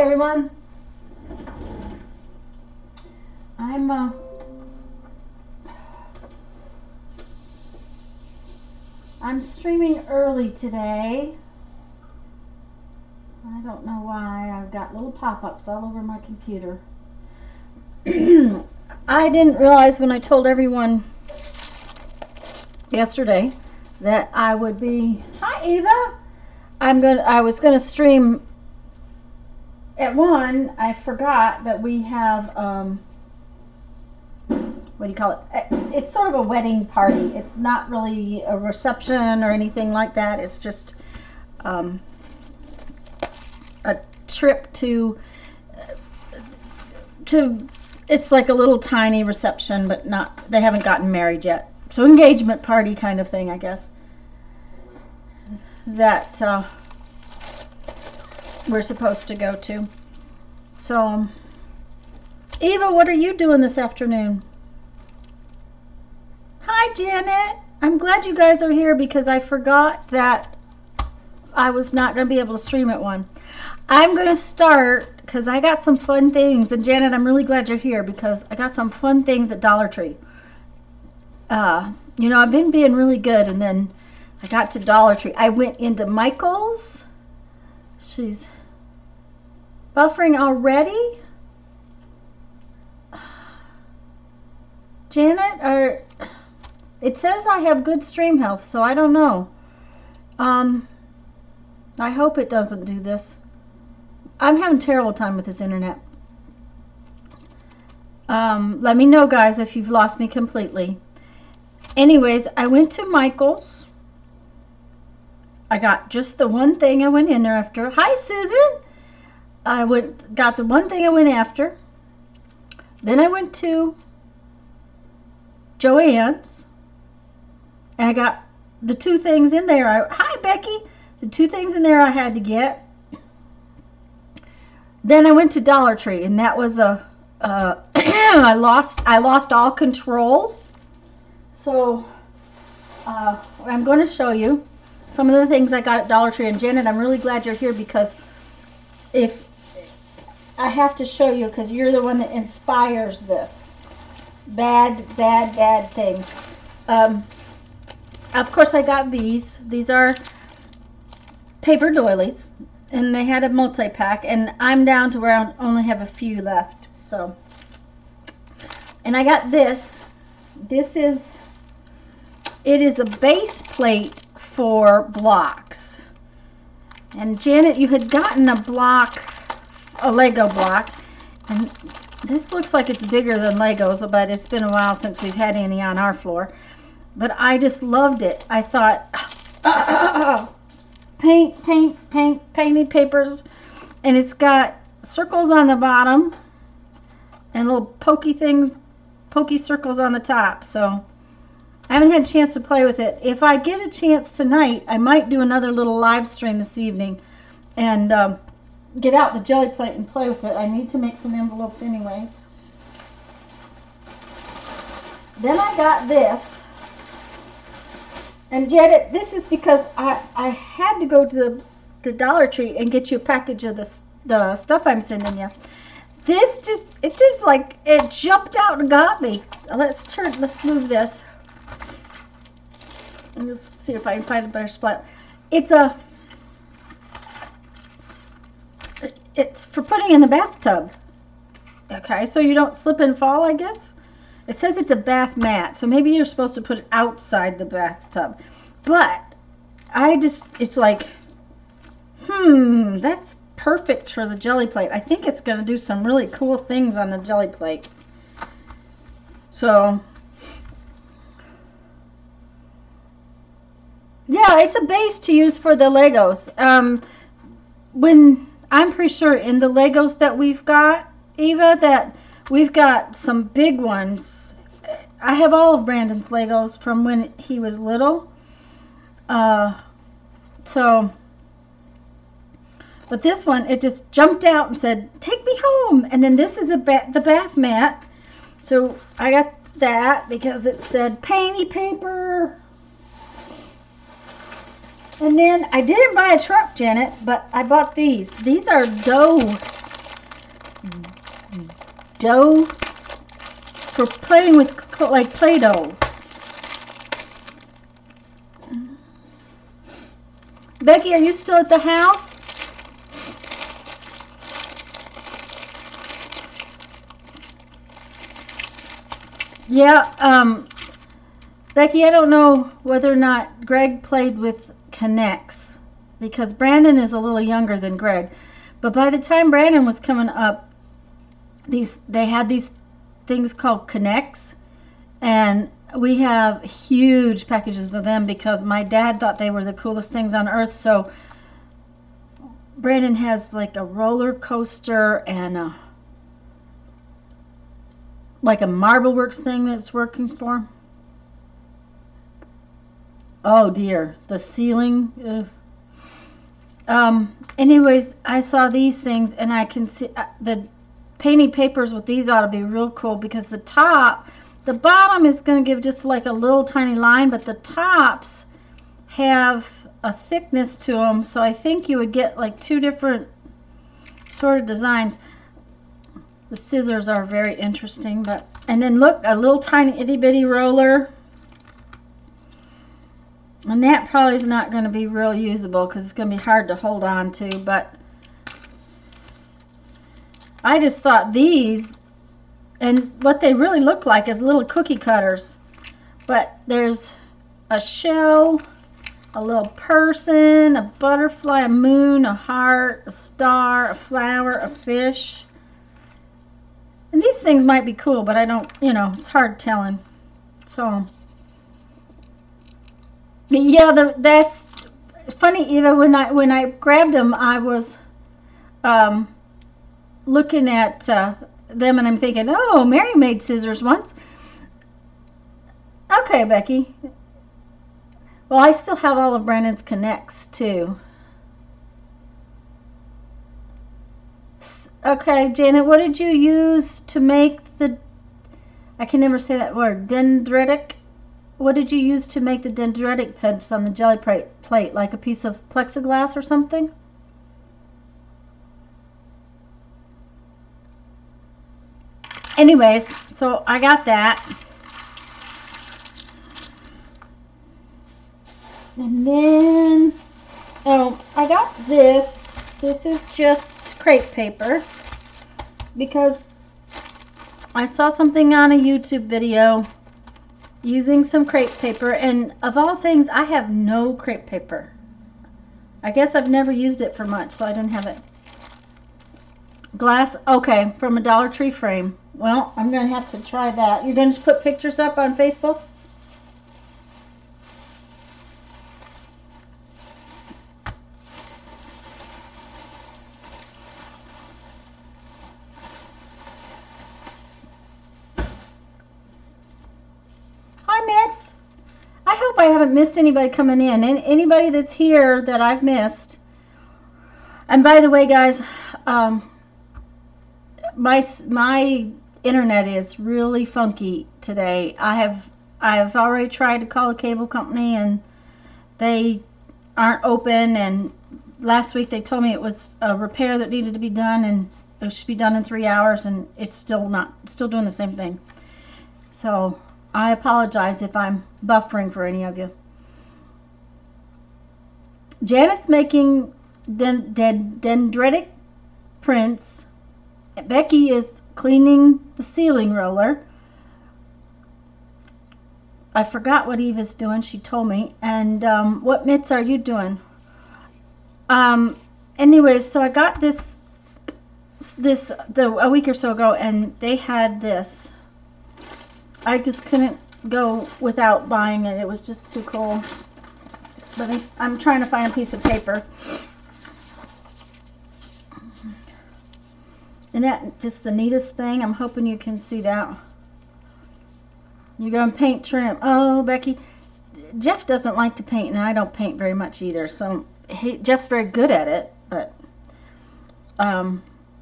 Hi everyone. I'm streaming early today. I don't know why. I've got little pop-ups all over my computer. I didn't realize when I told everyone yesterday that I would be. Hi Eva. I was gonna stream at 1. I forgot that we have what do you call it? It's sort of a wedding party. It's not really a reception or anything like that. It's just a trip to it's like a little tiny reception, but not, they haven't gotten married yet. So engagement party kind of thing, I guess, that we're supposed to go to. So Eva, what are you doing this afternoon? Hi Janet, I'm glad you guys are here because I forgot that I was not going to be able to stream at 1. I'm going to start because I got some fun things, and Janet, I'm really glad you're here because I got some fun things at Dollar Tree. You know, I've been being really good, and then I got to Dollar Tree. I went into Michael's. She's buffering already? Janet, or it says I have good stream health, so I don't know. I hope it doesn't do this. I'm having a terrible time with this internet. Let me know, guys, if you've lost me completely. Anyways, I went to Michael's. I got just the one thing I went in there after. Hi, Susan. Got the one thing I went after. Then I went to Joann's, and I got the 2 things in there. Hi, Becky. The 2 things in there I had to get. Then I went to Dollar Tree, and that was I lost all control. So I'm going to show you some of the things I got at Dollar Tree. And Janet, I'm really glad you're here because if I have to show you, because you're the one that inspires this. Bad things. Of course, I got these. These are paper doilies, and they had a multi-pack, and I'm down to where I only have a few left. So, and I got this. It is a base plate for blocks. And Janet, you had gotten a Lego block, and this looks like it's bigger than Legos, but it's been a while since we've had any on our floor. But I just loved it. I thought, painted papers, and it's got circles on the bottom and little pokey circles on the top. So I haven't had a chance to play with it. If I get a chance tonight, I might do another little live stream this evening and get out the jelly plate and play with it. I need to make some envelopes anyways. Then I got this. And Janet, this is because I had to go to the Dollar Tree and get you a package of the stuff I'm sending you. It jumped out and got me. Let's move this. Let's see if I can find a better spot. It's for putting in the bathtub. Okay, so you don't slip and fall, I guess. It says it's a bath mat, so maybe you're supposed to put it outside the bathtub. But it's like, that's perfect for the jelly plate. I think it's going to do some really cool things on the jelly plate. So, yeah, it's a base to use for the Legos. I'm pretty sure in the Legos that we've got, Eva, that we've got some big ones. I have all of Brandon's Legos from when he was little. But this one, it just jumped out and said, "Take me home." And then this is the bath mat. So I got that because it said painty paper. And then I didn't buy a truck, Janet, but I bought these. These are dough dough for playing with, like Play-Doh. Becky, are you still at the house? Yeah, Becky, I don't know whether or not Greg played with K'NEX, because Brandon is a little younger than Greg. But by the time Brandon was coming up, they had these things called K'NEX, and we have huge packages of them because my dad thought they were the coolest things on earth. So Brandon has like a roller coaster and like a Marble Works thing that's working for him. Oh dear, the ceiling. Anyways, I saw these things and I can see the painting papers with these ought to be real cool, because the bottom is going to give just like a little tiny line, but the tops have a thickness to them, so I think you would get like two different sort of designs. The scissors are very interesting, and then look, a little tiny itty bitty roller. And that probably is not going to be real usable because it's going to be hard to hold on to, but I just thought these, and what they really look like is little cookie cutters. But there's a shell, a little person, a butterfly, a moon, a heart, a star, a flower, a fish. And these things might be cool, but I don't, it's hard telling. So, but yeah, that's funny. Eva, when I grabbed them, I was looking at them and I'm thinking, oh, Mary made scissors once. Okay, Becky. Well, I still have all of Brandon's K'NEX too. Okay, Janet, what did you use to make the, I can never say that word, dendritic? What did you use to make the dendritic pens on the jelly plate? Like a piece of plexiglass or something? Anyways, so I got that. And then, oh, I got this. This is just crepe paper because I saw something on a YouTube video using some crepe paper, and of all things, I have no crepe paper. I guess I've never used it for much, so I didn't have it. Glass, okay, from a Dollar Tree frame. Well, I'm going to have to try that. You're going to just put pictures up on Facebook? Hi, Mitz. I hope I haven't missed anybody coming in. And anybody that's here that I've missed. And by the way, guys, my internet is really funky today. I have already tried to call the cable company and they aren't open, and last week they told me it was a repair that needed to be done and it should be done in 3 hours, and it's still doing the same thing. So I apologize if I'm buffering for any of you. Janet's making dendritic prints. Becky is cleaning the ceiling roller. I forgot what Eva's doing. She told me. And what mitts are you doing? Anyways, so I got this a week or so ago, and they had this. I just couldn't go without buying it. It was just too cool. But I'm trying to find a piece of paper. Isn't that just the neatest thing? I'm hoping you can see that. You're going to paint trim. Oh, Becky. Jeff doesn't like to paint, and I don't paint very much either. So Jeff's very good at it. But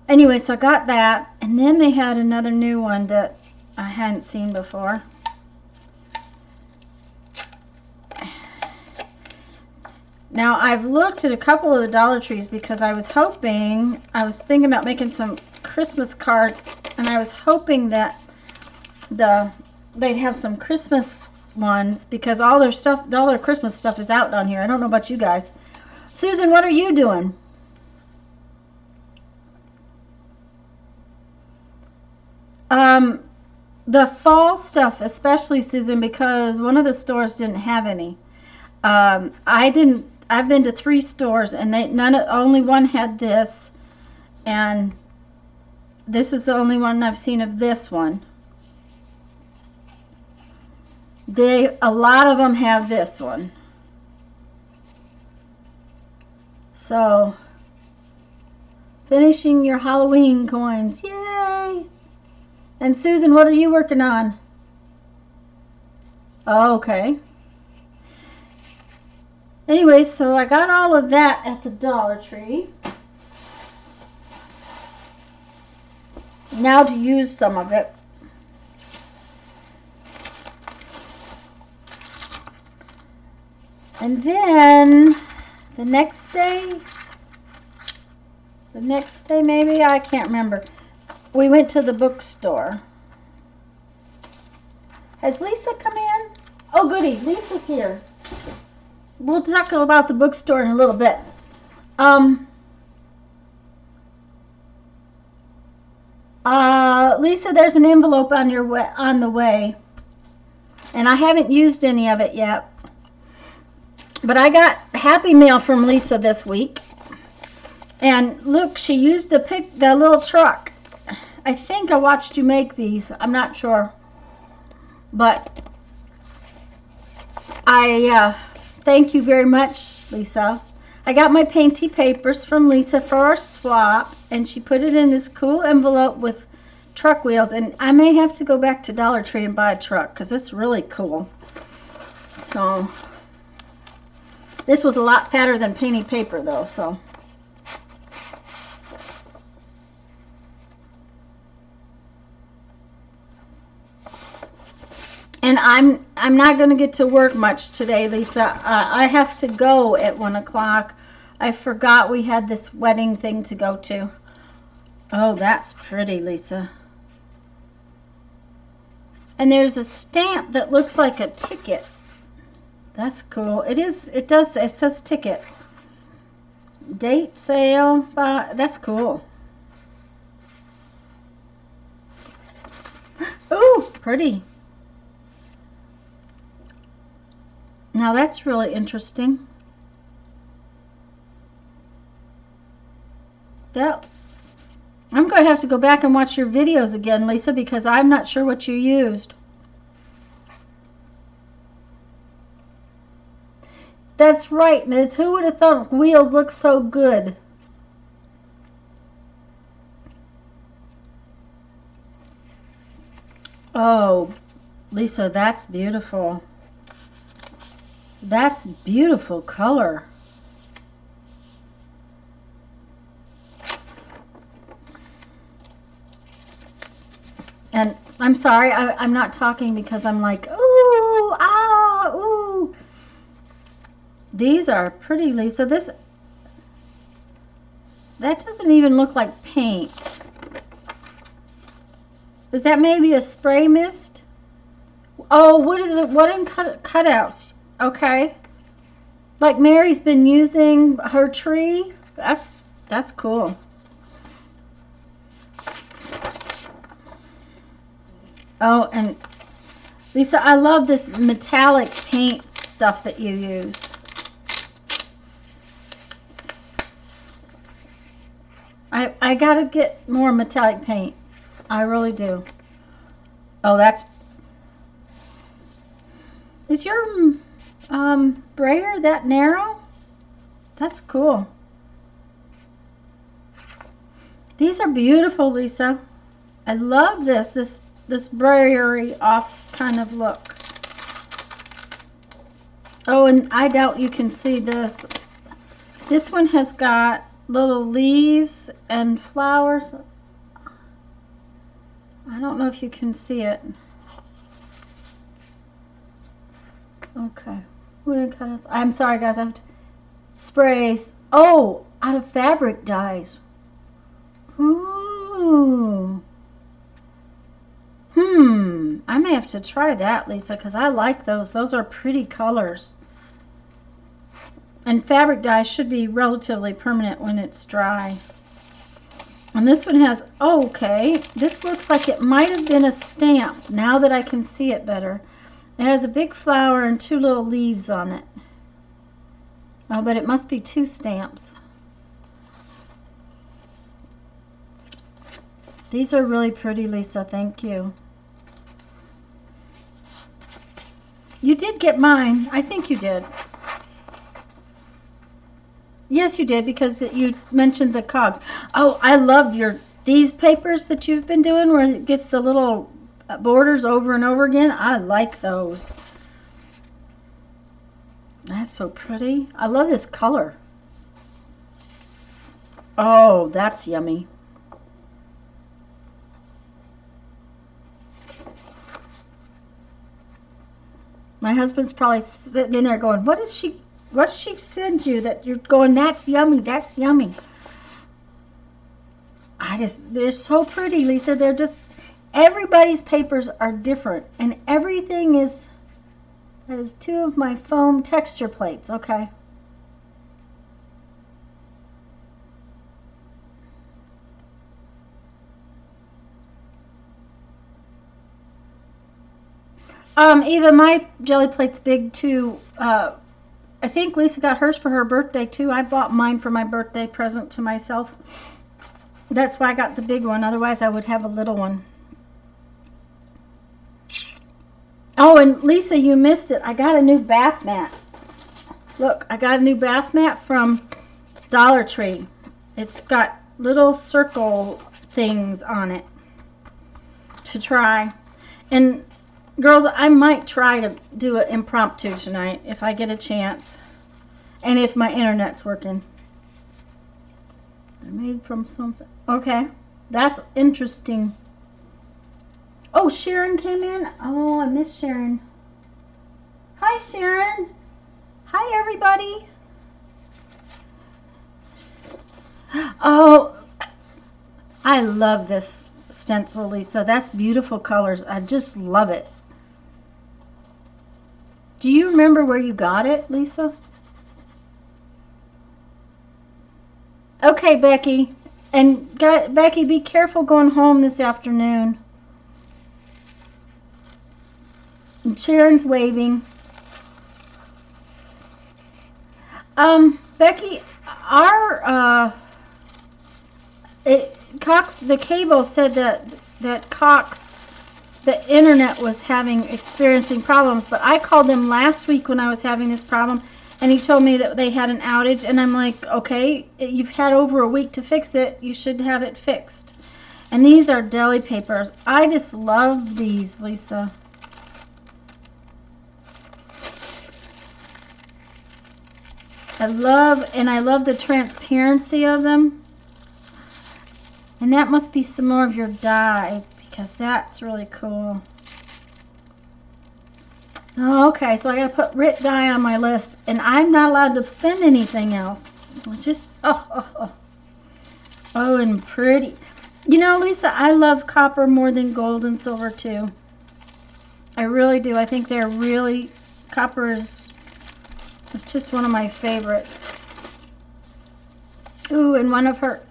anyway, so I got that. And then they had another new one that I hadn't seen before. Now, I've looked at a couple of the Dollar Trees because I was thinking about making some Christmas cards And I was hoping that they'd have some Christmas ones because all their Christmas stuff is out down here. I don't know about you guys. Susan, what are you doing? The fall stuff, especially, Susan, because one of the stores didn't have any. I've been to 3 stores and only one had this, and this is the only one I've seen of this one. A lot of them have this one. So, finishing your Halloween coins. Yay! And Susan, what are you working on? Oh, okay. Anyway, so I got all of that at the Dollar Tree. Now to use some of it. And then the next day maybe, I can't remember. We went to the bookstore. Has Lisa come in? Oh, goody, Lisa's here. We'll talk about the bookstore in a little bit. Lisa, there's an envelope on the way, and I haven't used any of it yet. But I got Happy Mail from Lisa this week, and look, she used the little truck. I think I watched you make these. I'm not sure, but I thank you very much, Lisa. I got my painty papers from Lisa for our swap, and she put it in this cool envelope with truck wheels, and I may have to go back to Dollar Tree and buy a truck because it's really cool. So this was a lot fatter than painted paper though, so. And I'm not going to get to work much today, Lisa. I have to go at 1 o'clock. I forgot we had this wedding thing to go to. Oh, that's pretty, Lisa. And there's a stamp that looks like a ticket. That's cool. It says ticket. Date, sale, that's cool. Ooh, pretty. Now that's really interesting. I'm going to have to go back and watch your videos again, Lisa, because I'm not sure what you used. That's right, Mids. Who would have thought wheels look so good? Oh, Lisa, that's beautiful. That's beautiful color. And I'm sorry, I'm not talking because I'm like, ooh, ah, ooh. These are pretty, Lisa. That doesn't even look like paint. Is that maybe a spray mist? Oh, wooden cutouts. Okay. Like Mary's been using her tree. That's cool. Oh, and Lisa, I love this metallic paint stuff that you use. I gotta get more metallic paint. I really do. Oh, is your brayer that narrow? That's cool. These are beautiful, Lisa. I love this brayery off kind of look. Oh, and I doubt you can see this. This one has got little leaves and flowers. I don't know if you can see it. Okay. I'm sorry, guys. I have to sprays. Oh, out of fabric dyes. Ooh. have to try that, Lisa, because I like those. Those are pretty colors. And fabric dye should be relatively permanent when it's dry. And this one has, oh, okay, this looks like it might have been a stamp now that I can see it better. It has a big flower and 2 little leaves on it. Oh, but it must be 2 stamps. These are really pretty, Lisa. Thank you. You did get mine. I think you did. Yes, you did, because you mentioned the cogs. Oh, I love these papers that you've been doing where it gets the little borders over and over again. I like those. That's so pretty. I love this color. Oh, that's yummy. My husband's probably sitting in there going, what did she send you that you're going, that's yummy, that's yummy. They're so pretty, Lisa. They're just, everybody's papers are different, and everything is, that is 2 of my foam texture plates. Okay. Eva, my jelly plate's big too. I think Lisa got hers for her birthday too. I bought mine for my birthday present to myself. That's why I got the big one. Otherwise, I would have a little one. Oh, and Lisa, you missed it. I got a new bath mat. Look, I got a new bath mat from Dollar Tree. It's got little circle things on it to try. And girls, I might try to do an impromptu tonight if I get a chance. And if my internet's working. They're made from some... Okay. That's interesting. Oh, Sharon came in. Oh, I miss Sharon. Hi, Sharon. Hi, everybody. Oh, I love this stencil, Lisa. That's beautiful colors. I just love it. Do you remember where you got it, Lisa? Okay, Becky. And Becky, be careful going home this afternoon. And Sharon's waving. Becky, Cox, the cable said that Cox, the internet was experiencing problems, but I called them last week when I was having this problem, and he told me that they had an outage, and I'm like, okay, you've had over a week to fix it, you should have it fixed. And these are deli papers. I just love these, Lisa. I love the transparency of them. And that must be some more of your dye, because that's really cool. Okay, so I gotta put Rit dye on my list, and I'm not allowed to spend anything else. Just, oh, and pretty. You know, Lisa, I love copper more than gold and silver too. I really do. I think they're really, copper is, it's just one of my favorites. Ooh, and one of her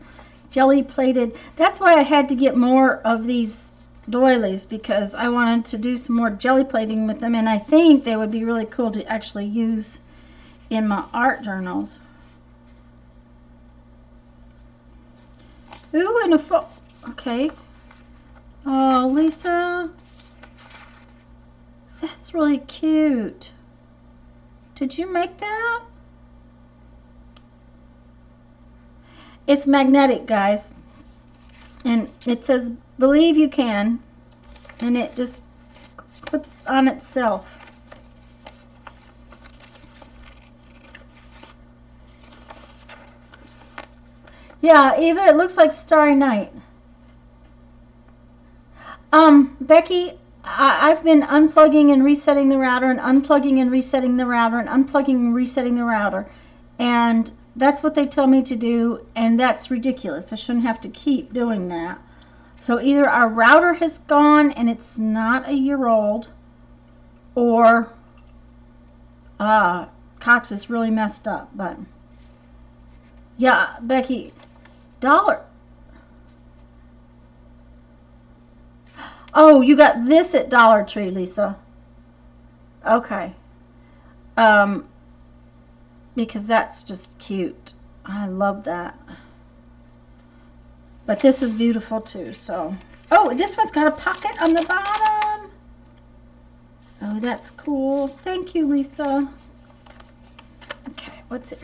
jelly plated, that's why I had to get more of these doilies, because I wanted to do some more jelly plating with them, and I think they would be really cool to actually use in my art journals. Ooh, and okay. Oh, Lisa, that's really cute. Did you make that? It's magnetic, guys, and it says believe you can, and it just clips on itself. Yeah, Eva, it looks like Starry Night. Becky, I've been unplugging and resetting the router, and unplugging and resetting the router, and unplugging and resetting the router, and that's what they tell me to do, and that's ridiculous. I shouldn't have to keep doing that. So either our router has gone and it's not a year old, or Cox is really messed up. But yeah, Becky, dollar. Oh, you got this at Dollar Tree, Lisa. Okay. Because that's just cute. I love that. But this is beautiful too, so. Oh, this one's got a pocket on the bottom. Oh, that's cool. Thank you, Lisa. Okay, what's it?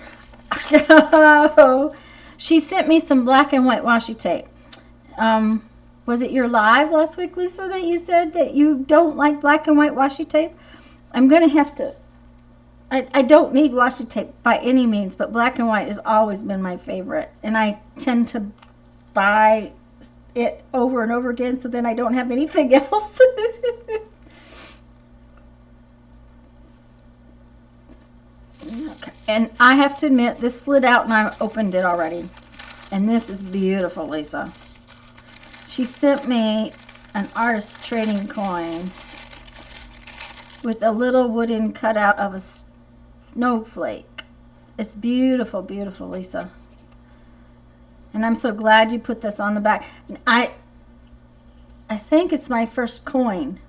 Oh, she sent me some black and white washi tape. Was it your live last week, Lisa, that you said that you don't like black and white washi tape? I'm going to have to. I don't need washi tape by any means, but black and white has always been my favorite. And I tend to buy it over and over again, so then I don't have anything else. Okay. And I have to admit, this slid out and I opened it already. And this is beautiful, Lisa. She sent me an artist trading coin with a little wooden cutout of a snowflake. It's beautiful, beautiful, Lisa. And I'm so glad you put this on the back. I think it's my first coin.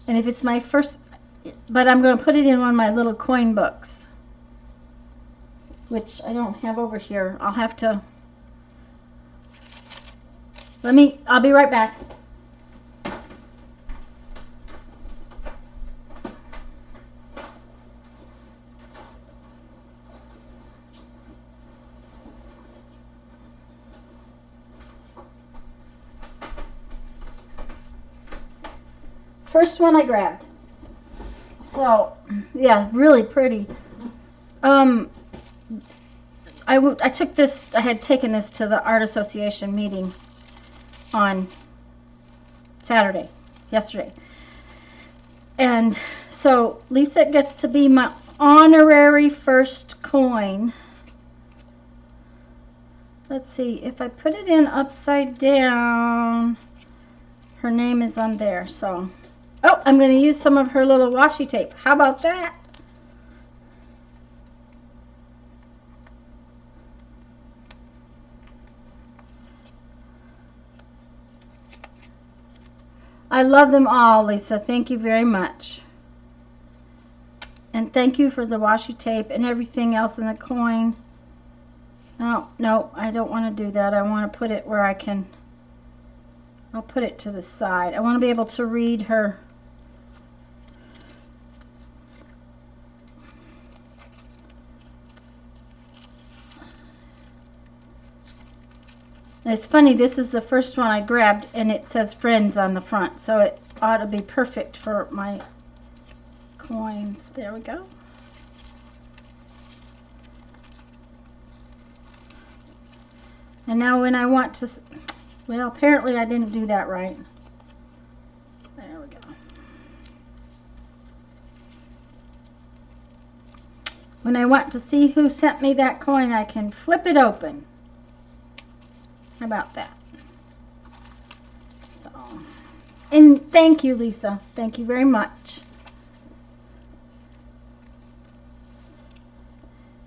And if it's my first, but I'm going to put it in one of my little coin books, which I don't have over here. I'll have to, I'll be right back. First one I grabbed. So, yeah, really pretty. I took this, I had taken this to the Art Association meeting on yesterday. And so Lisa gets to be my honorary first coin. Let's see, if I put it in upside down, her name is on there, so. Oh, I'm going to use some of her little washi tape. How about that? I love them all, Lisa. Thank you very much. And thank you for the washi tape and everything else in the coin. Oh, no, I don't want to do that. I want to put it where I can. I'll put it to the side. I want to be able to read her. It's funny, this is the first one I grabbed, and it says friends on the front, so it ought to be perfect for my coins. There we go. And now when I want to, well, apparently I didn't do that right. There we go. When I want to see who sent me that coin, I can flip it open. How about that? So, and thank you, Lisa. Thank you very much.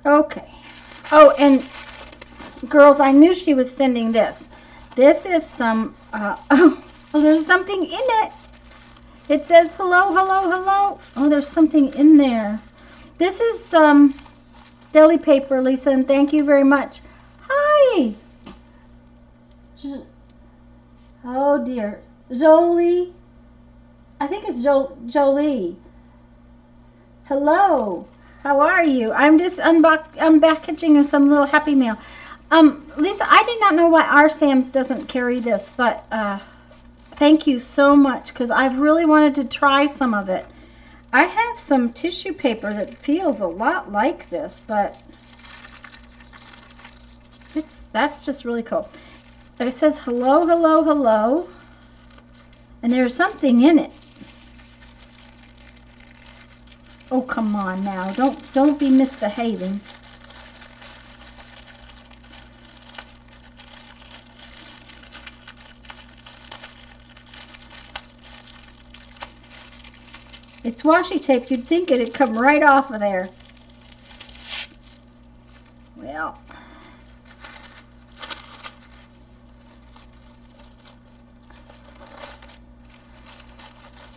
Okay. Oh, and girls, I knew she was sending this. This is some, oh, there's something in it. It says hello, hello, hello. Oh, there's something in there. This is some deli paper, Lisa, and thank you very much. Hi. Oh dear, Jolie. I think it's Jolie. Hello, how are you? I'm just unpackaging some little Happy Meal. Lisa, I did not know why our Sam's doesn't carry this, but thank you so much, because I've really wanted to try some of it. I have some tissue paper that feels a lot like this, but that's just really cool. It says hello, hello, hello, and there's something in it. Oh, come on now, don't be misbehaving. It's washi tape. You'd think it'd come right off of there. Well,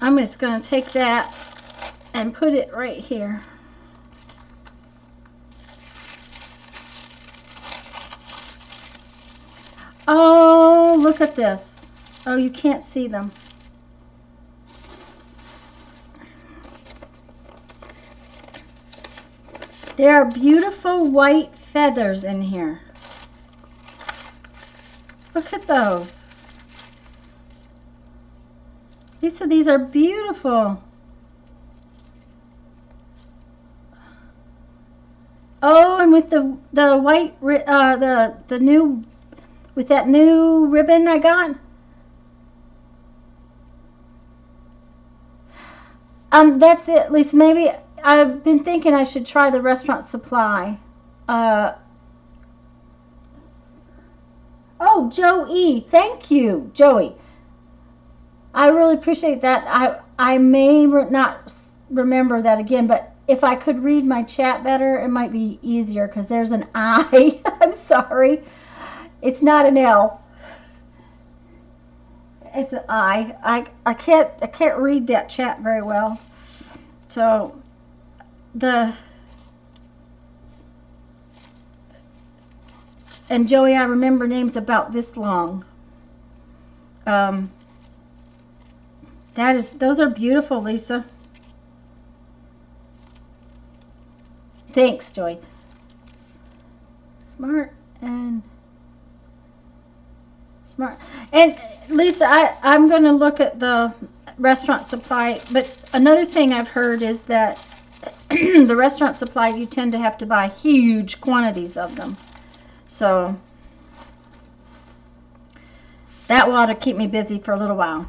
I'm just going to take that and put it right here. Oh, look at this. Oh, you can't see them. There are beautiful white feathers in here. Look at those. These are beautiful. Oh, and with the white the new, with that new ribbon I got. That's it. At least maybe I've been thinking I should try the Restaurant Supply. Oh, Joey, thank you, Joey. I really appreciate that. I may not remember that again, but if I could read my chat better, it might be easier because there's an I. I'm sorry. It's not an L. It's an I. I can't read that chat very well. So and Joey, I remember names about this long. Those are beautiful, Lisa. Thanks, Joy. Smart. And Lisa, I'm going to look at the Restaurant Supply, but another thing I've heard is that the Restaurant Supply, you tend to have to buy huge quantities of them. So that ought to keep me busy for a little while.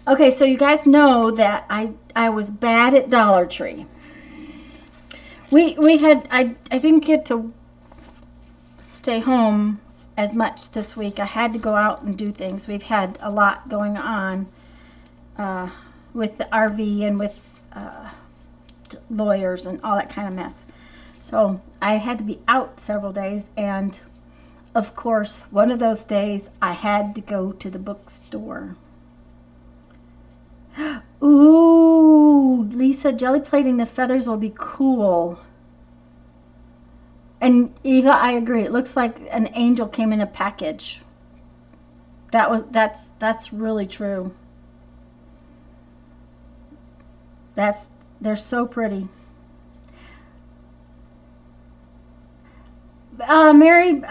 Okay, so you guys know that I was bad at Dollar Tree. I didn't get to stay home as much this week. I had to go out and do things. We've had a lot going on with the RV and with lawyers and all that kind of mess. So I had to be out several days, and of course, one of those days I had to go to the bookstore. Ooh, Lisa, jelly plating the feathers will be cool. And Eva, I agree. It looks like an angel came in a package. That's really true. They're so pretty. Mary,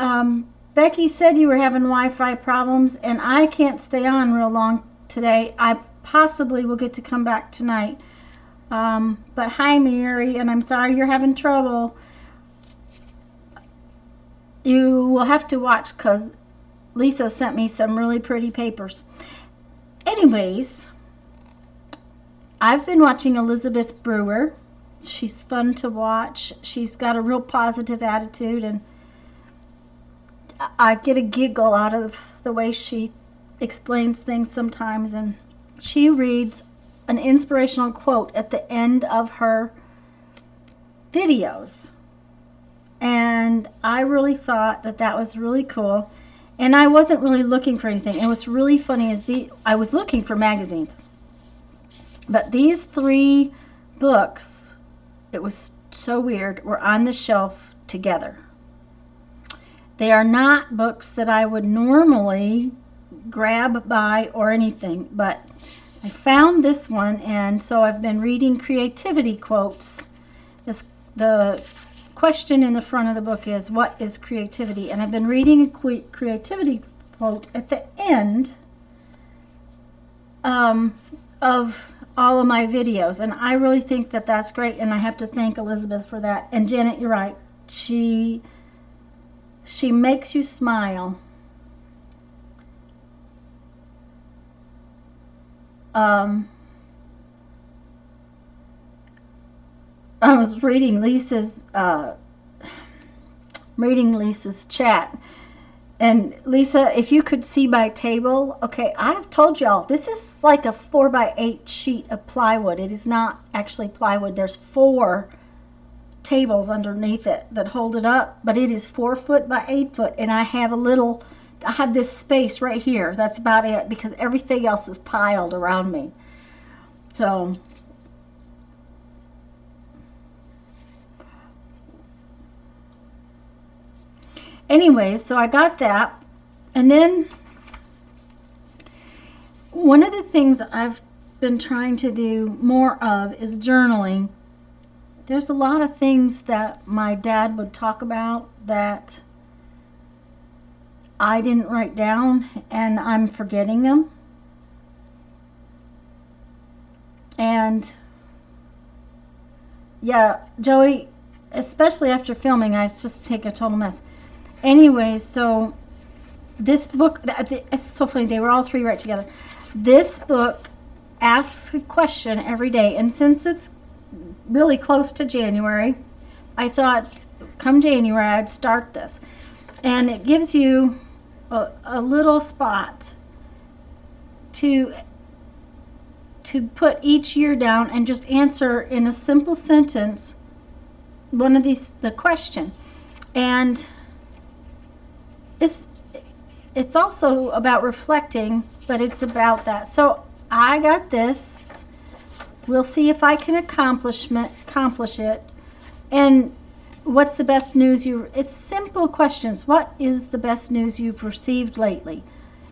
Becky said you were having Wi-Fi problems, and I can't stay on real long today. I possibly will get to come back tonight. But hi, Mary, and I'm sorry you're having trouble. You will have to watch because Lisa sent me some really pretty papers. Anyways, I've been watching Elizabeth Brewer. She's fun to watch. She's got a real positive attitude, and I get a giggle out of the way she explains things sometimes, and she reads an inspirational quote at the end of her videos. And I really thought that was really cool. And I wasn't really looking for anything. It was really funny I was looking for magazines. But these 3 books, it was so weird, were on the shelf together. They are not books that I would normally grab by or anything, but I found this one, and so I've been reading creativity quotes. The question in the front of the book is, what is creativity? And I've been reading a creativity quote at the end of all of my videos, and I really think that that's great, and I have to thank Elizabeth for that. And Janet, you're right. She makes you smile. I was reading Lisa's chat, And Lisa, if you could see my table, okay, I've told y'all, this is like a 4x8 sheet of plywood. It is not actually plywood. There's 4 tables underneath it that hold it up, but it is 4 foot by 8 foot. And I have this space right here. That's about it, because everything else is piled around me. So, anyways, so I got that. And then one of the things I've been trying to do more of is journaling. There's a lot of things that my dad would talk about that I didn't write down, and I'm forgetting them. And yeah, Joey, especially after filming, I just take a total mess. Anyways, so this book, it's so funny, they were all 3 right together. This book asks a question every day, and since it's really close to January, I thought come January I'd start this. And it gives you a little spot to put each year down and just answer in a simple sentence one of the question. And it's also about reflecting, but it's about that. So I got this. We'll see if I can accomplish it. And what's the best news it's simple questions. What is the best news you've received lately?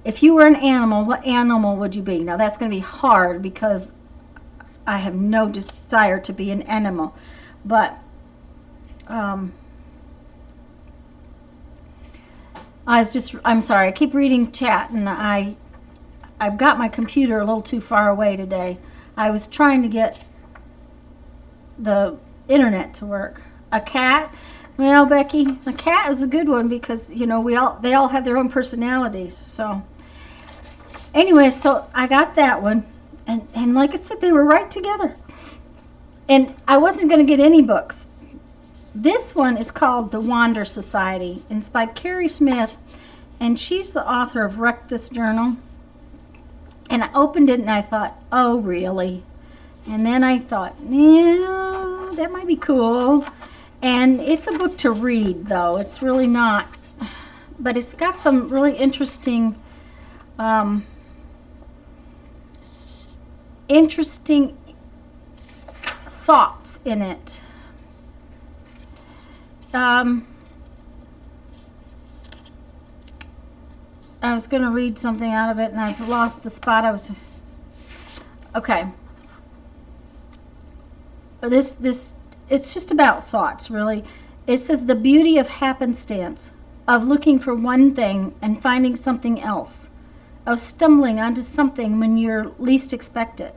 If you were an animal, what animal would you be? Now that's going to be hard because I have no desire to be an animal. But I'm sorry, I keep reading chat, and I've got my computer a little too far away today. I was trying to get the internet to work. A cat? Well, Becky, a cat is a good one because, you know, they all have their own personalities. So anyway, so I got that one, and like I said, they were right together. And I wasn't going to get any books. This one is called The Wander Society, and it's by Carrie Smith, and she's the author of Wreck This Journal. And I opened it and I thought, oh, really? And then I thought, yeah, that might be cool. And it's a book to read, though. It's really not. But it's got some really interesting thoughts in it. I was going to read something out of it, and I've lost the spot. Okay. It's just about thoughts, really. It says the beauty of happenstance, of looking for one thing and finding something else, of stumbling onto something when you're least expect it.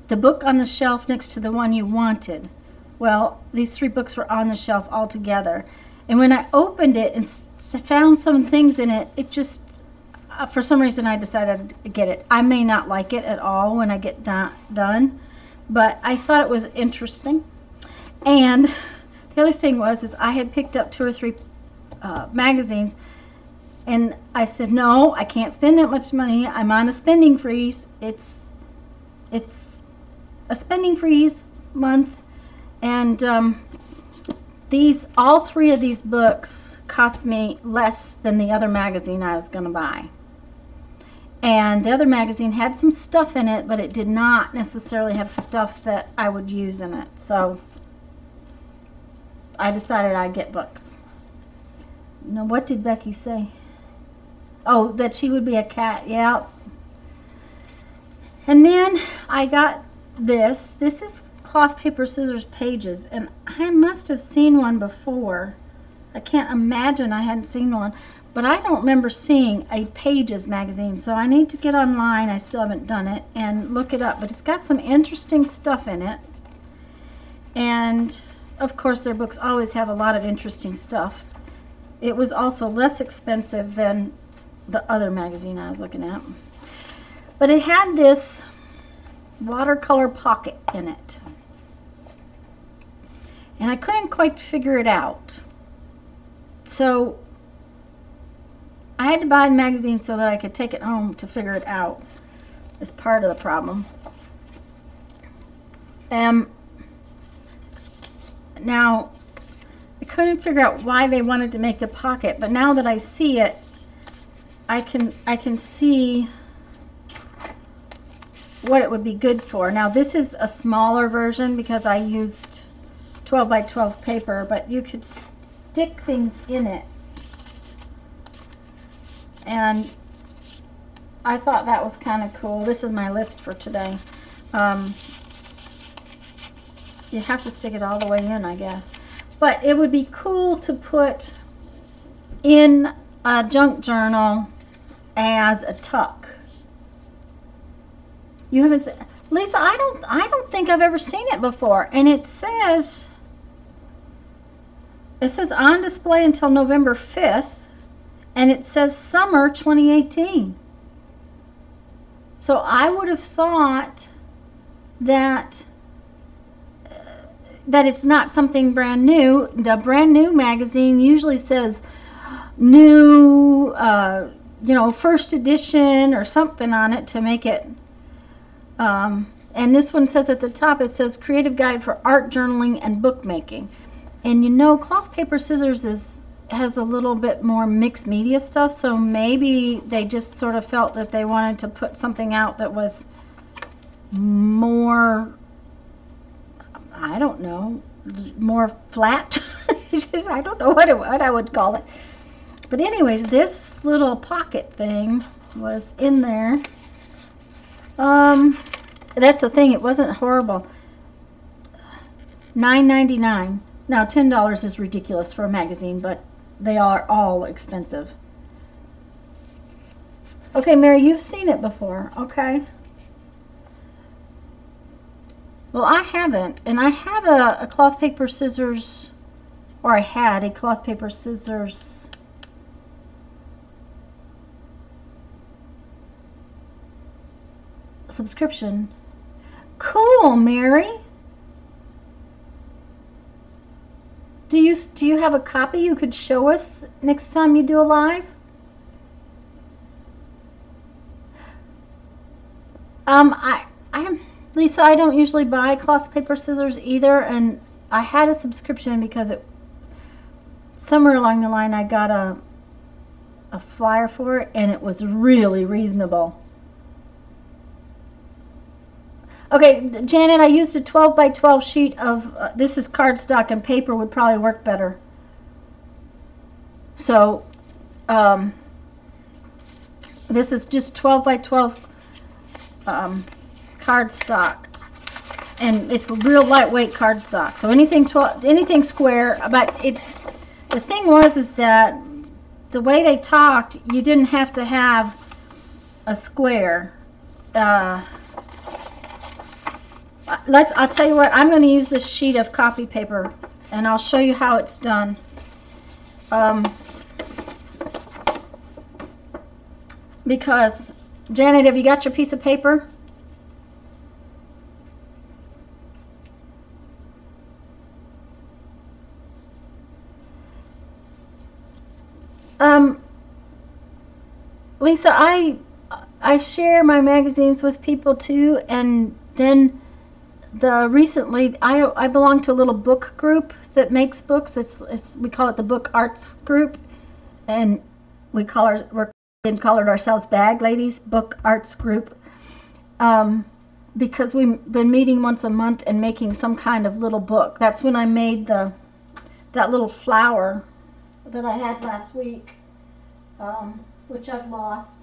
The book on the shelf next to the one you wanted. Well, these 3 books were on the shelf all together. And when I opened it and found some things in it, it just, for some reason, I decided to get it. I may not like it at all when I get done, but I thought it was interesting. And the other thing is I had picked up 2 or 3 magazines, and I said, no, I can't spend that much money. I'm on a spending freeze. It's a spending freeze month. And all 3 of these books cost me less than the other magazine I was going to buy. And the other magazine had some stuff in it, but it did not necessarily have stuff that I would use in it. So I decided I'd get books. Now, what did Becky say? Oh, that she would be a cat. Yeah. And then I got this. This is Cloth, Paper, Scissors Pages, and I must have seen one before. I can't imagine I hadn't seen one, but I don't remember seeing a Pages magazine, so I need to get online. I still haven't done it, and look it up. But it's got some interesting stuff in it, and of course their books always have a lot of interesting stuff. It was also less expensive than the other magazine I was looking at, but it had this watercolor pocket in it, and I couldn't quite figure it out. So I had to buy the magazine so that I could take it home to figure it out. It's part of the problem. Now, I couldn't figure out why they wanted to make the pocket, but now that I see it, I can see what it would be good for. Now, this is a smaller version because I used 12 by 12 paper, but you could stick things in it. And I thought that was kind of cool. This is my list for today. You have to stick it all the way in, I guess. But it would be cool to put in a junk journal as a tuck. You haven't seen, Lisa, I don't think I've ever seen it before. And it says on display until November 5th, and it says summer 2018. So I would have thought that it's not something brand new. The brand new magazine usually says new, first edition or something on it to make it. And this one says at the top, it says Creative Guide for Art Journaling and Bookmaking. And cloth, paper, scissors has a little bit more mixed media stuff, so maybe they just sort of felt that they wanted to put something out that was more, I don't know, more flat. I don't know what I would call it. But anyways, this little pocket thing was in there. That's the thing, it wasn't horrible. $9.99. Now $10 is ridiculous for a magazine, but they are all expensive. Okay, Mary, you've seen it before, okay? Well, I haven't, and I have a cloth, paper, scissors, or I had a cloth, paper, scissors subscription. Cool, Mary. Do you have a copy you could show us next time you do a live? Lisa, I don't usually buy cloth, paper, scissors either, and I had a subscription because somewhere along the line I got a flyer for it, and it was really reasonable. Okay, Janet, I used a 12 by 12 sheet of, this is cardstock, and paper would probably work better. So, this is just 12 by 12 cardstock, and it's real lightweight cardstock. So anything square, but the thing is that the way they talked, you didn't have to have a square. I'll tell you what, I'm going to use this sheet of copy paper, and I'll show you how it's done. Because, Janet, have you got your piece of paper? Lisa, I share my magazines with people too, and then recently I belong to a little book group that makes books. We call it the Book Arts Group, and we call it ourselves Bag Ladies Book Arts Group, because we've been meeting once a month and making some kind of little book. That's when I made that little flower that I had last week, which I've lost.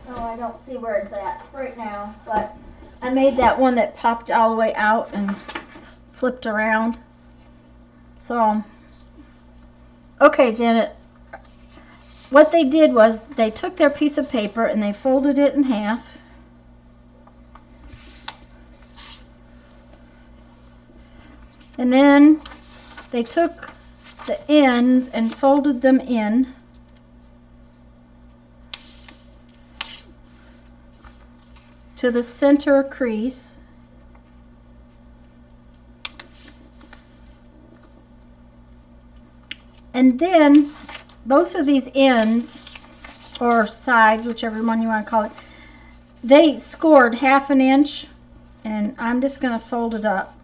Oh, I don't see where it's at right now, but I made that one that popped all the way out and flipped around. So, okay, Janet, what they did was they took their piece of paper and they folded it in half. And then they took the ends and folded them in. To the center crease. And then both of these ends, or sides, whichever one you want to call it, they scored 1/2 inch, and I'm just going to fold it up.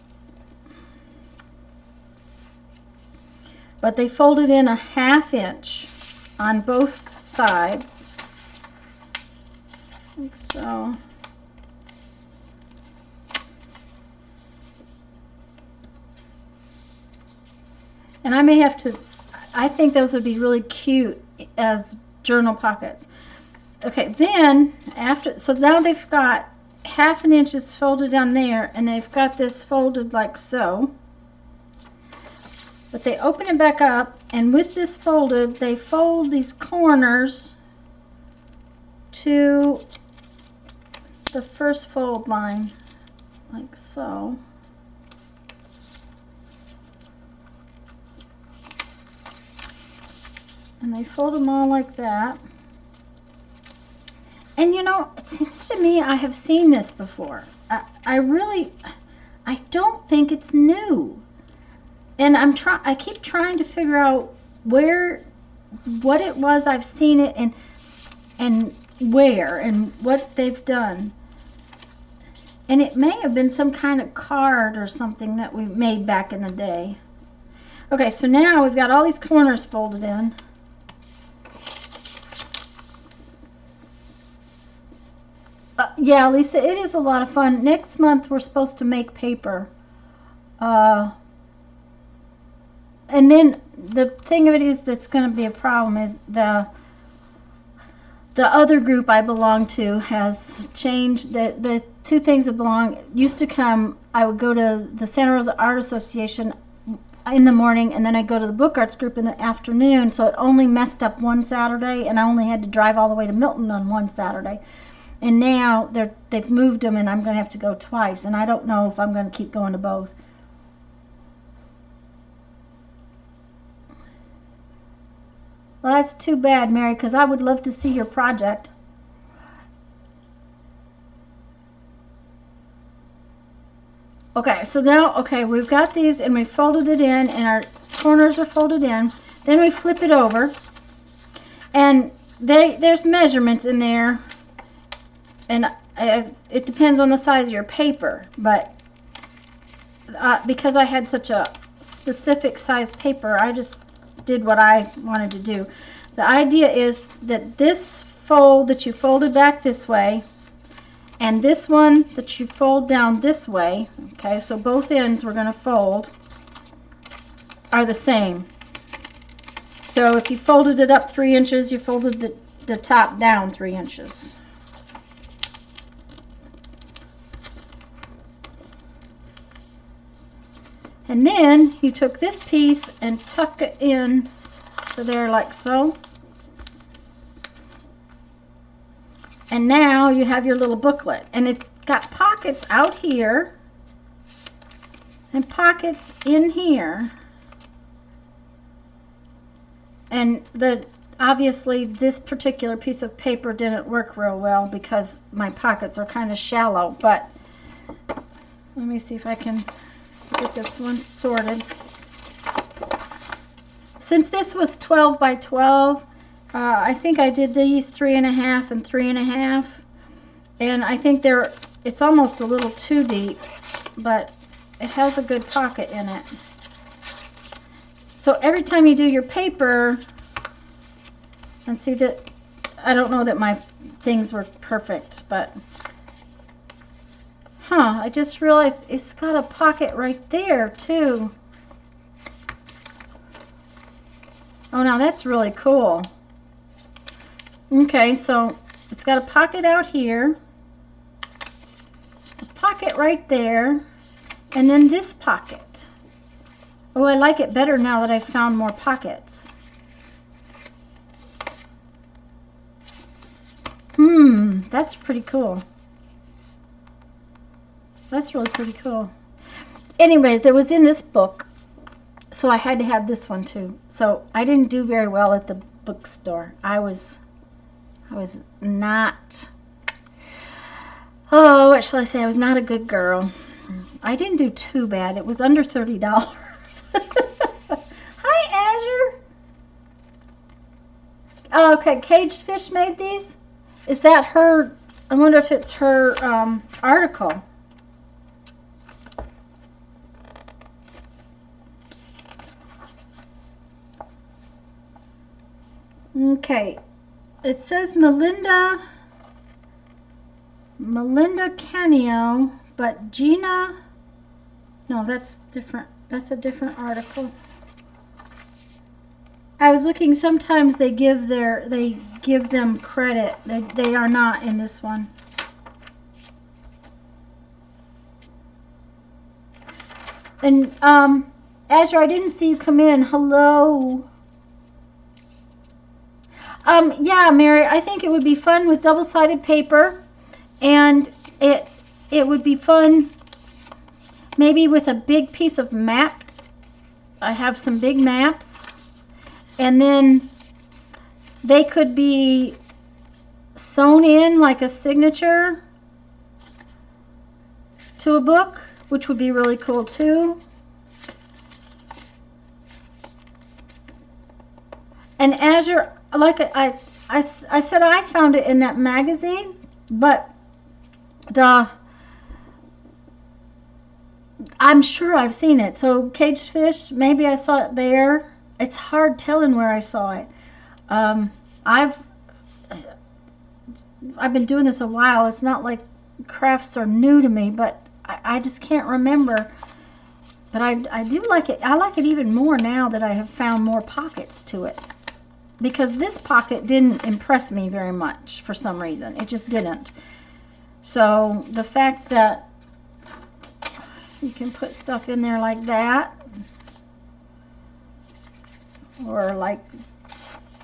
But they folded in 1/2 inch on both sides, like so. And I may have to, I think those would be really cute as journal pockets. Okay, then after, so now they've got 1/2 inch is folded down there, and they've got this folded like so. But they open it back up, and with this folded, they fold these corners to the first fold line, like so. And they fold them all like that. And you know, it seems to me I have seen this before. I don't think it's new. And I keep trying to figure out what it was I've seen it, and where, and what they've done. And it may have been some kind of card or something that we made back in the day. Okay, so now we've got all these corners folded in. Yeah, Lisa, it is a lot of fun. Next month we're supposed to make paper. And then the thing of it is that's going to be a problem is the other group I belong to has changed. The two things that used to come, I would go to the Santa Rosa Art Association in the morning, and then I'd go to the Book Arts group in the afternoon, so it only messed up one Saturday, and I only had to drive all the way to Milton on one Saturday. And now they've moved them, and I'm going to have to go twice, and I don't know if I'm going to keep going to both. Well, that's too bad, Mary, because I would love to see your project. Okay, so now, okay, we've got these, and we folded it in, and our corners are folded in. Then we flip it over, and there's measurements in there. And it depends on the size of your paper, but because I had such a specific size paper, I just did what I wanted to do. The idea is that this fold that you folded back this way, and this one that you fold down this way, okay, so both ends we're going to fold, are the same. So if you folded it up 3 inches, you folded the top down 3 inches. And then you took this piece and tuck it in to there like so. And now you have your little booklet. And it's got pockets out here and pockets in here. And obviously this particular piece of paper didn't work real well because my pockets are kind of shallow. But let me see if I can get this one sorted. Since this was 12 by 12, I think I did these 3.5 and 3.5, and I think it's almost a little too deep, but it has a good pocket in it. So every time you do your paper, and see that I don't know that my things were perfect, but I just realized it's got a pocket right there too. Oh, now that's really cool. Okay, so it's got a pocket out here, a pocket right there, and then this pocket. Oh, I like it better now that I've found more pockets. That's pretty cool. That's really pretty cool. Anyways, it was in this book, so I had to have this one too. So I didn't do very well at the bookstore. I was not, oh, what shall I say? I was not a good girl. I didn't do too bad. It was under $30. Hi, Azure. Oh, okay, Caged Fish made these. Is that her? I wonder if it's her article. Okay, it says Melinda Canio, but Gina. No, that's different. That's a different article. I was looking. Sometimes they give them credit. They are not in this one. And Azure, I didn't see you come in. Hello. Yeah, Mary, I think it would be fun with double-sided paper, and it would be fun maybe with a big piece of map. I have some big maps, and then they could be sewn in like a signature to a book, which would be really cool too. And Azure, like I said, I found it in that magazine, but I'm sure I've seen it. So Caged Fish, maybe I saw it there. It's hard telling where I saw it. I've been doing this a while. It's not like crafts are new to me, but I just can't remember. But I do like it. I like it even more now that I have found more pockets to it. Because this pocket didn't impress me very much for some reason. It just didn't. So the fact that you can put stuff in there like that, or like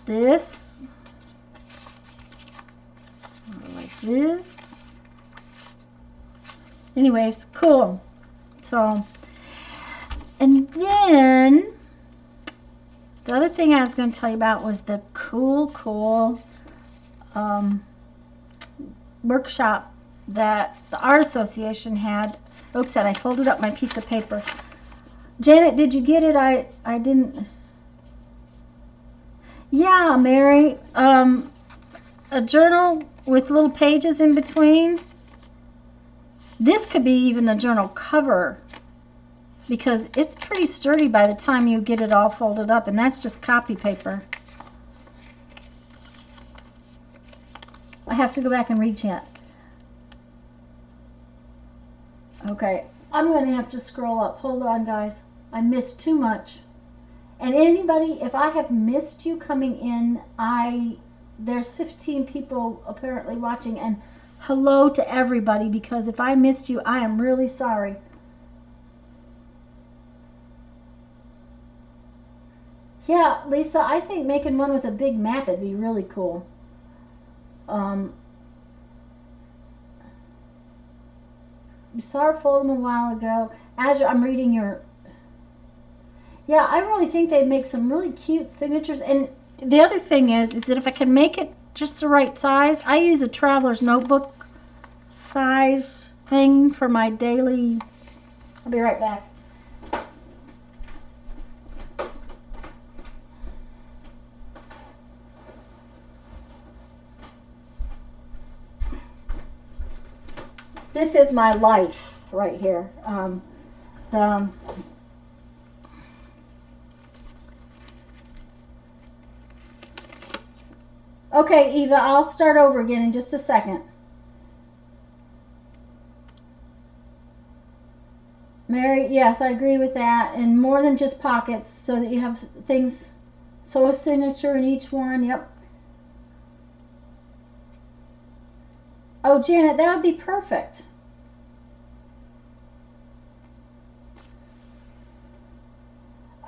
this, or like this. Anyways, cool. So, and then the other thing I was going to tell you about was the cool workshop that the Art Association had. Oops, and I folded up my piece of paper. Janet, did you get it? I didn't. Yeah, Mary. A journal with little pages in between. This could be even the journal cover, because it's pretty sturdy by the time you get it all folded up, and that's just copy paper. I have to go back and read it. Okay, I'm going to have to scroll up. Hold on, guys. I missed too much. And anybody, if I have missed you coming in, there's 15 people apparently watching, and hello to everybody, because if I missed you, I am really sorry. Yeah, Lisa, I think making one with a big map would be really cool. You saw her fold them a while ago. Azure, I'm reading your... Yeah, I really think they'd make some really cute signatures. And the other thing is that if I can make it just the right size, I use a traveler's notebook size thing for my daily... I'll be right back. This is my life right here. Okay, Eva, I'll start over again in just a second. Mary, yes, I agree with that. And more than just pockets, so that you have things, so a signature in each one. Yep. Oh, Janet, that would be perfect.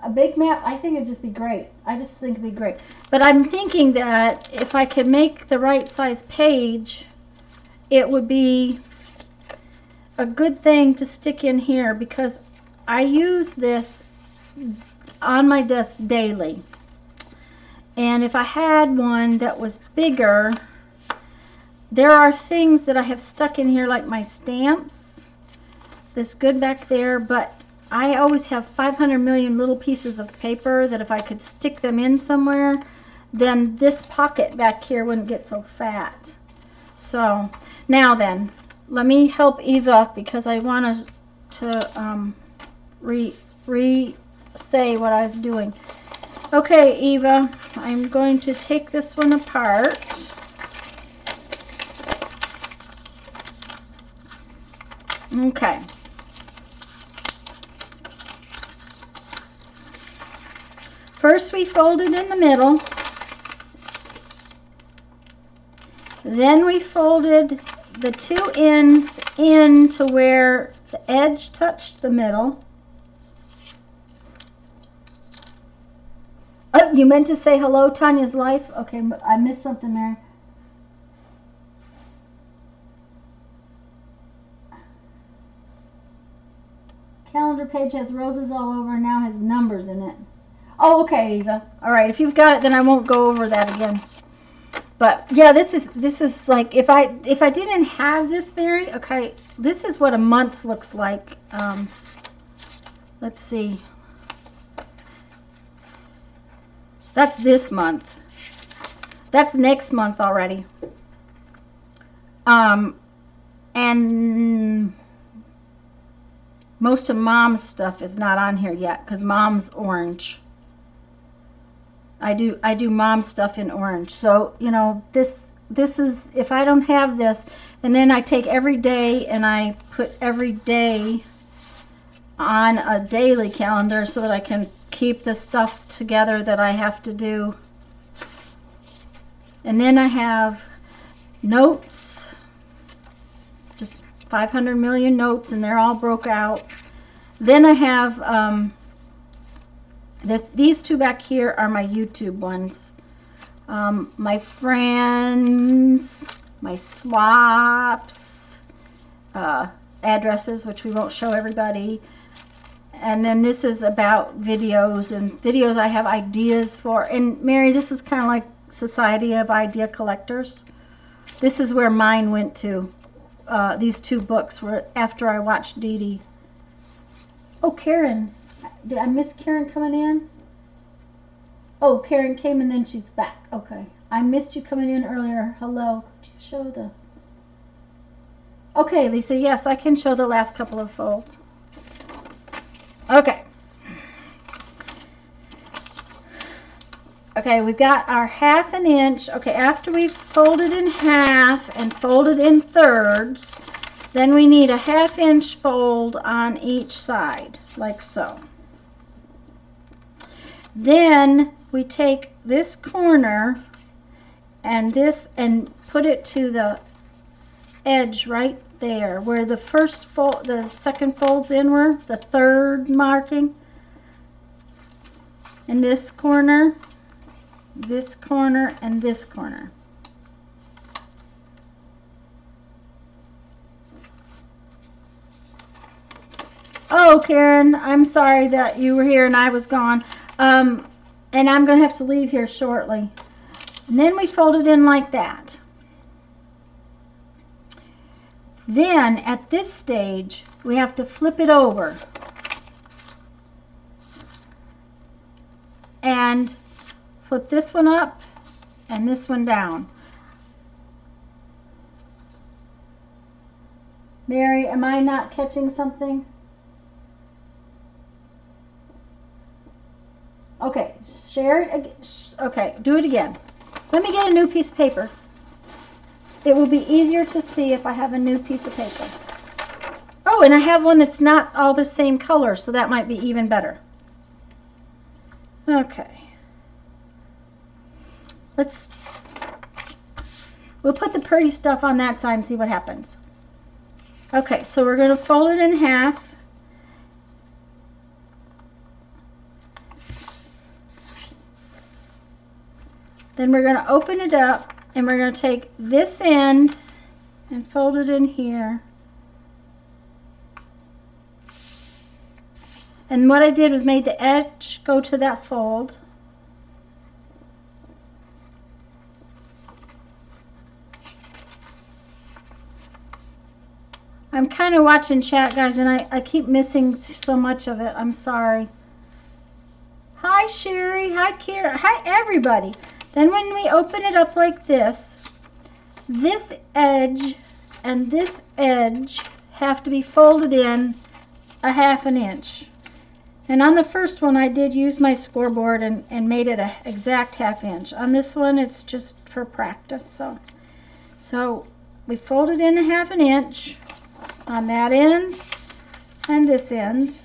A big map, I think it'd just be great. I just think it'd be great. But I'm thinking that if I could make the right size page, it would be a good thing to stick in here, because I use this on my desk daily. And if I had one that was bigger, there are things that I have stuck in here, like my stamps. This good back there, but I always have 500 million little pieces of paper that if I could stick them in somewhere, then this pocket back here wouldn't get so fat. So now then, let me help Eva because I want to re-say what I was doing. Okay, Eva, I'm going to take this one apart. Okay. First we fold it in the middle. Then we folded the two ends in to where the edge touched the middle. Oh, you meant to say hello, Tanya's Life? Okay, I missed something, Mary. Calendar page has roses all over and now has numbers in it. Oh, okay, Eva. All right, if you've got it, then I won't go over that again. But yeah, this is like if I didn't have this, Mary. Okay, this is what a month looks like. Let's see. That's this month. That's next month already. And most of Mom's stuff is not on here yet because Mom's orange. I do Mom's stuff in orange. So, you know, this is, if I don't have this, and then I take every day and I put every day on a daily calendar so that I can keep the stuff together that I have to do. And then I have notes, just 500 million notes, and they're all broke out. Then I have these two back here are my YouTube ones. My friends, my swaps, addresses, which we won't show everybody. And then this is about videos, and videos I have ideas for. And Mary, this is kind of like Society of Idea Collectors. This is where mine went to. These two books were after I watched Dee Dee. Oh, Karen. Did I miss Karen coming in? Oh, Karen came and then she's back. Okay. I missed you coming in earlier. Hello. Could you show the... Okay, Lisa. Yes, I can show the last couple of folds. Okay. Okay, we've got our 1/2 inch. Okay, after we've folded in half and folded in thirds, then we need a 1/2 inch fold on each side, like so. Then we take this corner and this and put it to the edge right there where the first fold, the second folds in were, the third marking. In this corner, and this corner. Oh, Karen, I'm sorry that you were here and I was gone. And I'm going to have to leave here shortly. And then we fold it in like that. Then, at this stage, we have to flip it over. And flip this one up and this one down. Mary, am I not catching something? Okay, share it again. Okay, do it again. Let me get a new piece of paper. It will be easier to see if I have a new piece of paper. Oh, and I have one that's not all the same color, so that might be even better. Okay. We'll put the pretty stuff on that side and see what happens. Okay, so we're going to fold it in half. Then we're going to open it up and we're going to take this end and fold it in here. And what I did was made the edge go to that fold. I'm kind of watching chat, guys, and I keep missing so much of it. I'm sorry. Hi, Sherry. Hi, Kira. Hi, everybody. Then when we open it up like this edge and this edge have to be folded in a 1/2 inch. And on the first one I did use my scoreboard and made it an exact 1/2 inch. On this one it's just for practice. So we folded in a 1/2 inch on that end and this end.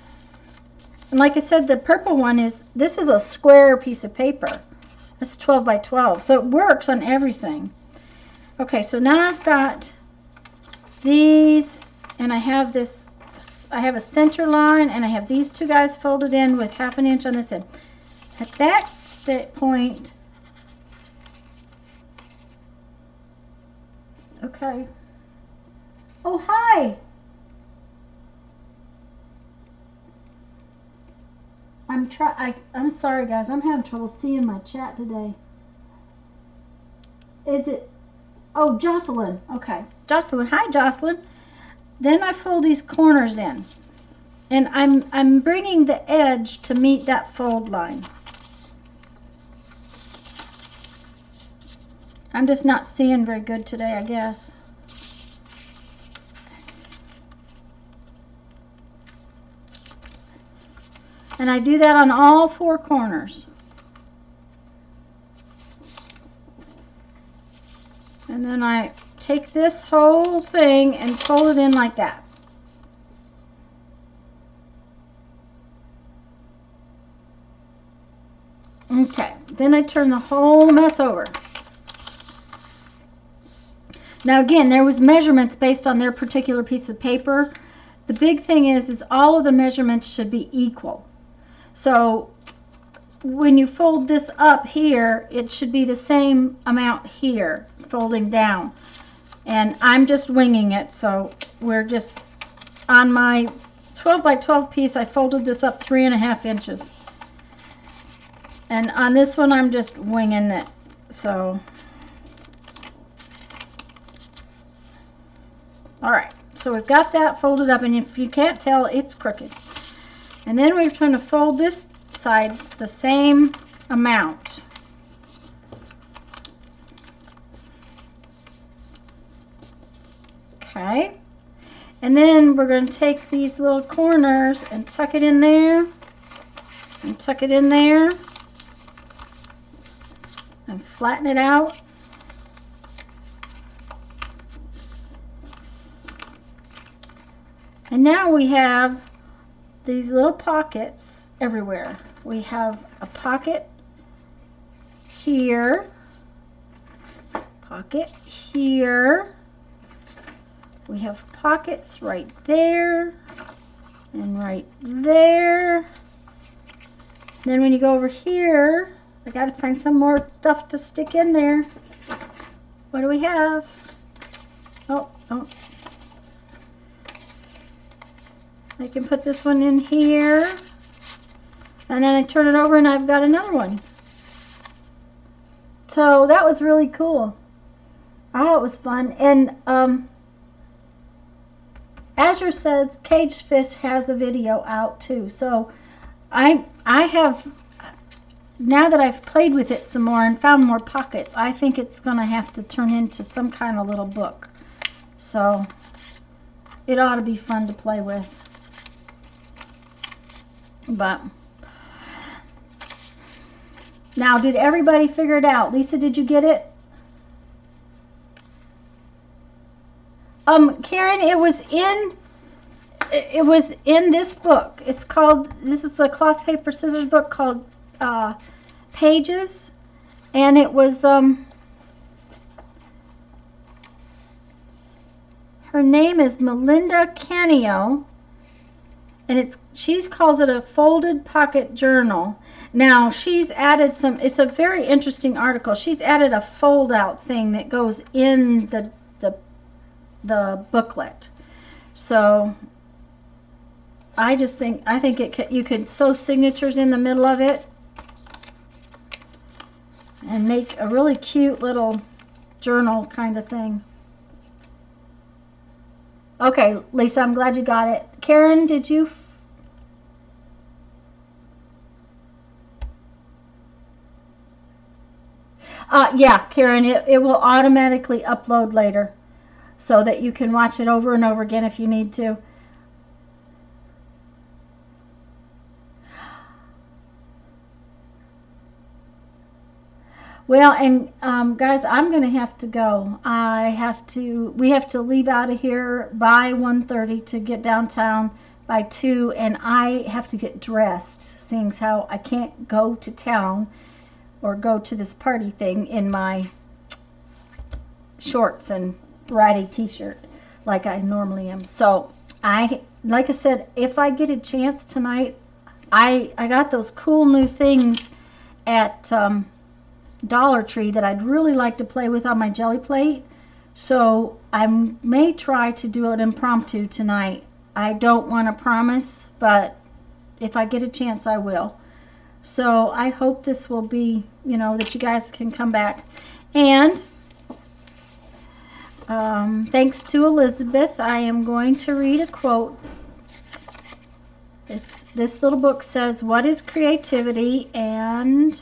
And like I said, the purple one this is a square piece of paper. It's 12 by 12, so it works on everything. Okay, so now I've got these, and I have this, I have a center line, and I have these two guys folded in with 1/2 inch on this end. At that point, okay. Oh, hi. I'm sorry guys, I'm having trouble seeing my chat today. Is it, oh, Jocelyn, okay. Jocelyn, hi Jocelyn. Then I fold these corners in, and I'm bringing the edge to meet that fold line. I'm just not seeing very good today, I guess. And I do that on all 4 corners. And then I take this whole thing and fold it in like that. Okay, then I turn the whole mess over. Now again, there was measurements based on their particular piece of paper. The big thing is all of the measurements should be equal. So when you fold this up here, it should be the same amount here, folding down. And I'm just winging it, so we're just, on my 12 by 12 piece, I folded this up 3.5 inches. And on this one, I'm just winging it, so. All right, so we've got that folded up, and if you can't tell, it's crooked. And then we're trying to fold this side the same amount. Okay. And then we're going to take these little corners and tuck it in there. And tuck it in there. And flatten it out. And now we have these little pockets everywhere. We have a pocket here, pocket here. We have pockets right there and right there. Then when you go over here, I gotta find some more stuff to stick in there. What do we have? Oh. I can put this one in here, and then I turn it over and I've got another one. So that was really cool. Oh, it was fun. And Azure says Caged Fish has a video out too. So I have, now that I've played with it some more and found more pockets, I think it's going to have to turn into some kind of little book. So it ought to be fun to play with. But now, did everybody figure it out? Lisa, did you get it? Karen, it was in this book. It's called, this is the cloth paper scissors book called Pages, and it was her name is Melinda Canio. And she calls it a folded pocket journal. Now she's added some, it's a very interesting article. She's added a fold out thing that goes in the booklet. So I think you could sew signatures in the middle of it and make a really cute little journal kind of thing. Okay, Lisa, I'm glad you got it. Karen, did you? Yeah, Karen, it will automatically upload later so that you can watch it over and over again if you need to. Well, and guys, I'm going to have to go. We have to leave out of here by 1:30 to get downtown by 2, and I have to get dressed, seeing as how I can't go to town or go to this party thing in my shorts and ratty t-shirt like I normally am. So like I said, if I get a chance tonight, I got those cool new things at Dollar Tree that I'd really like to play with on my jelly plate. So I may try to do an impromptu tonight. I don't want to promise, but if I get a chance, I will. So I hope this will be, that you guys can come back. And thanks to Elizabeth, I am going to read a quote. This little book says, "What is creativity?" And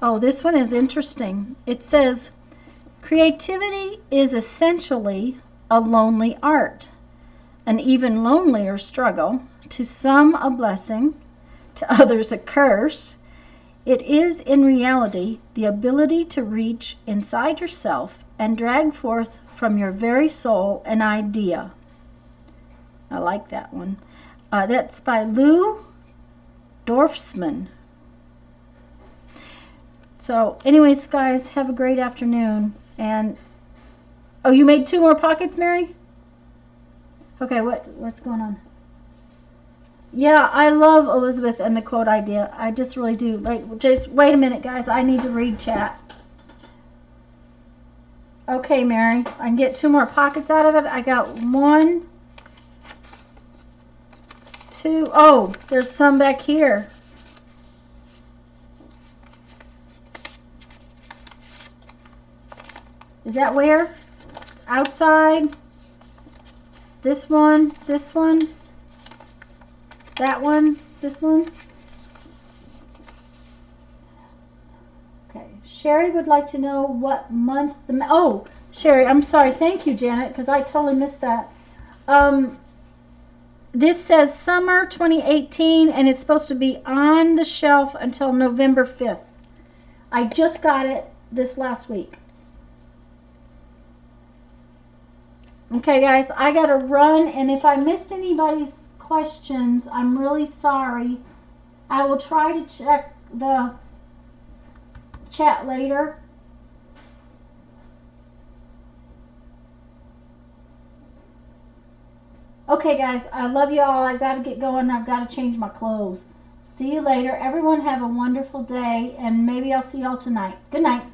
oh, this one is interesting. It says, "Creativity is essentially a lonely art, an even lonelier struggle, to some a blessing, to others a curse. It is in reality the ability to reach inside yourself and drag forth from your very soul an idea." I like that one. That's by Lou Dorfman. So anyways, guys, have a great afternoon. And oh, you made 2 more pockets, Mary? Okay, what's going on? Yeah, I love Elizabeth and the quote idea. I just really do. Just wait a minute, guys. I need to read chat. Okay, Mary, I can get 2 more pockets out of it. I got 1, 2. Oh, there's some back here. Is that where? Outside? This one? This one? That one? This one? Okay. Sherry would like to know what month oh, Sherry, I'm sorry. Thank you, Janet, because I totally missed that. This says summer 2018, and it's supposed to be on the shelf until November 5th. I just got it this last week. Okay, guys, I got to run, and if I missed anybody's questions, I'm really sorry. I will try to check the chat later. Okay, guys, I love you all. I've got to get going. I've got to change my clothes. See you later. Everyone have a wonderful day, and maybe I'll see y'all tonight. Good night.